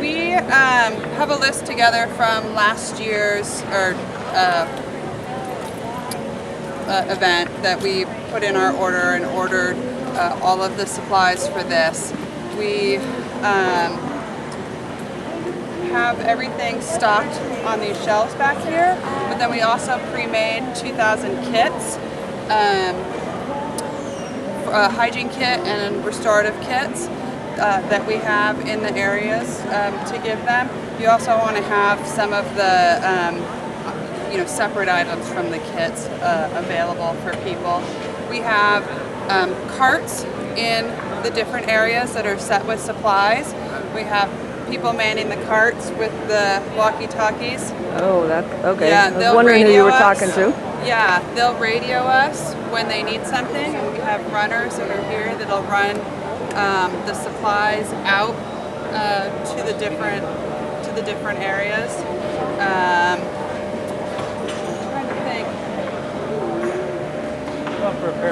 We have a list together from last year's event that we put in our order and ordered all of the supplies for this. We have everything stocked on these shelves back here, but then we also pre-made 2,000 kits, a hygiene kit and restorative kits that we have in the areas to give them. We also want to have some of the separate items from the kits available for people. We have carts in the different areas that are set with supplies. We have people manning the carts with the walkie-talkies. Oh, that's okay. Yeah, I was wondering who you were talking to. Yeah, they'll radio us when they need something, and we have runners that are here that'll run the supplies out to the different areas. I'm trying to think.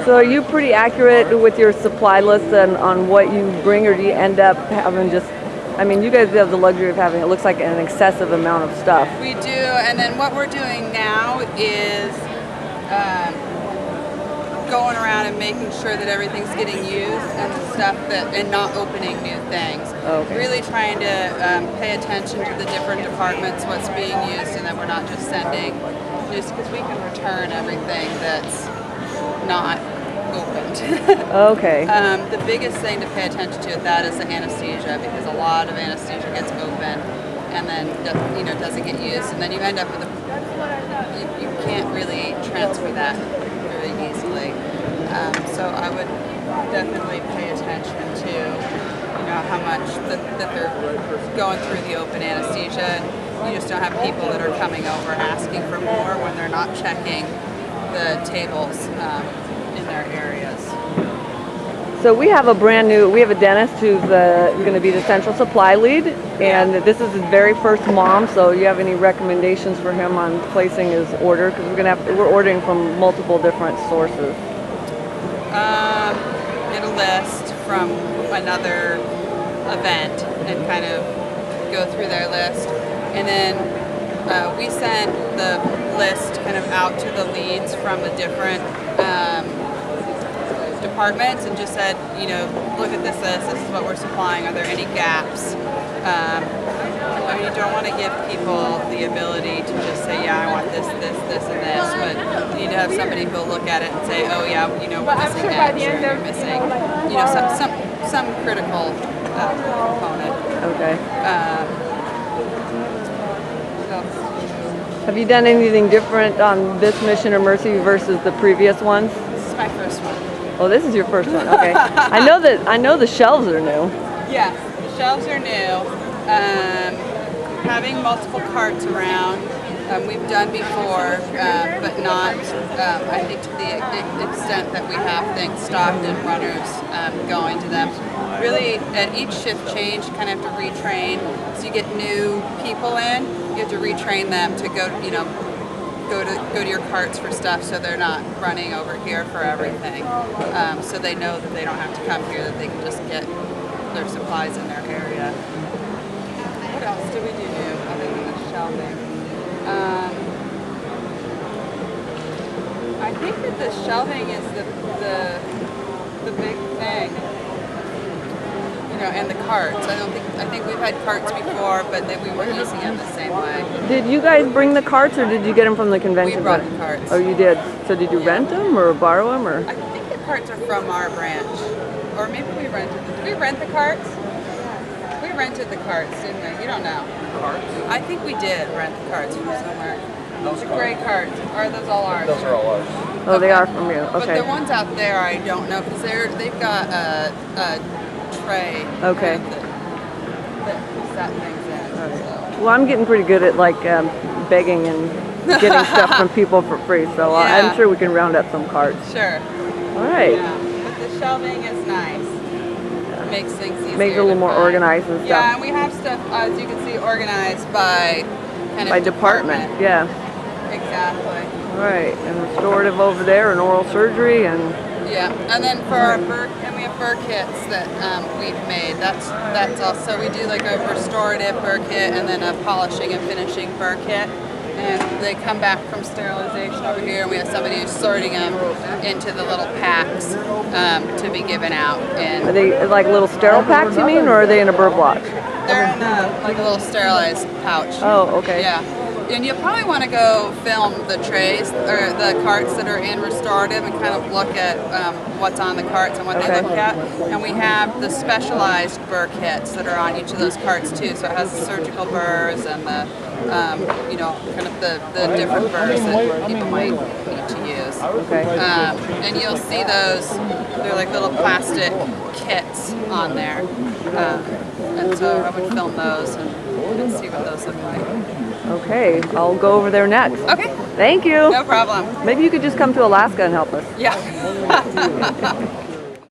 So are you pretty accurate with your supply list and on what you bring, or do you end up having just? I mean, you guys have the luxury of having, it looks like, an excessive amount of stuff. We do, and then what we're doing now is going around and making sure that everything's getting used and stuff and not opening new things. Okay. Really trying to pay attention to the different departments, what's being used, and that we're not just sending, just because we can return everything that's not opened. Okay. The biggest thing to pay attention to with that is the anesthesia, because a lot of anesthesia gets opened and then doesn't get used, and then you end up with you can't really transfer that very easily. So I would definitely pay attention to how much that they're going through the open anesthesia. And you just don't have people that are coming over asking for more when they're not checking the tables in their areas. So we have a dentist who's going to be the central supply lead, and this is his very first mom. So you have any recommendations for him on placing his order? Because we're ordering from multiple different sources. Get a list from another event and kind of go through their list, and then we sent the list kind of out to the leads from the different departments and just said, look at this list, this is what we're supplying, are there any gaps? You don't want to give people the ability to just say, yeah, I want this, this, this, and this, but you need to have somebody who'll look at it and say, oh yeah, we're missing X, or you're missing, some critical component. Okay. Have you done anything different on this Mission of Mercy versus the previous ones? This is my first one. Oh, this is your first one. Okay. I know the shelves are new. Yes, the shelves are new. Having multiple carts around, we've done before, but not, I think, to the extent that we have things stocked and runners going to them. Really, at each shift change, you kind of have to retrain. So you get new people in, you have to retrain them to go to your carts for stuff, so they're not running over here for everything. So they know that they don't have to come here, that they can just get their supplies in their area. What else do we do other than the shelving? I think that the shelving is the big thing. And the carts. I think we've had carts before, but we weren't using them the same way. Did you guys bring the carts, or did you get them from the convention? We brought the carts. Oh, you did. So did you rent them or borrow them, or? I think the carts are from our branch, or maybe we rented them. Did we rent the carts? We rented the carts, didn't we? You don't know. Carts? I think we did rent the carts from somewhere. Those gray carts. Are those all ours? Those are all ours. Oh, okay. They are from you. Okay. But the ones out there, I don't know, because they've got a tray. Okay. That set things in. Right. So. Well, I'm getting pretty good at begging and getting stuff from people for free, so I'm sure we can round up some carts. Sure. All right. Yeah. But the shelving is nice. Yeah. Makes things easier. Makes it a little more organized and stuff. Yeah, and we have stuff, as you can see, organized by department. Yeah. Exactly. All right, and restorative over there, and oral surgery, and Yeah, and then for our burr, and we have burr kits that we've made. That's also, we do like a restorative burr kit and then a polishing and finishing burr kit. And they come back from sterilization over here, and we have somebody who's sorting them into the little packs to be given out. And Are they like little sterile packs, you mean, or are they in a burr block? they're in like a little sterilized pouch. Oh, okay. Yeah. And you'll probably want to go film the trays or the carts that are in restorative and kind of look at what's on the carts and what they look at. And we have the specialized burr kits that are on each of those carts too. So it has the surgical burrs and the, you know, kind of the different burrs that people might need to use. Okay. And you'll see those, they're like little plastic kits on there. And so I would film those and see what those look like. Okay, I'll go over there next. Okay. Thank you. No problem. Maybe you could just come to Alaska and help us. Yeah.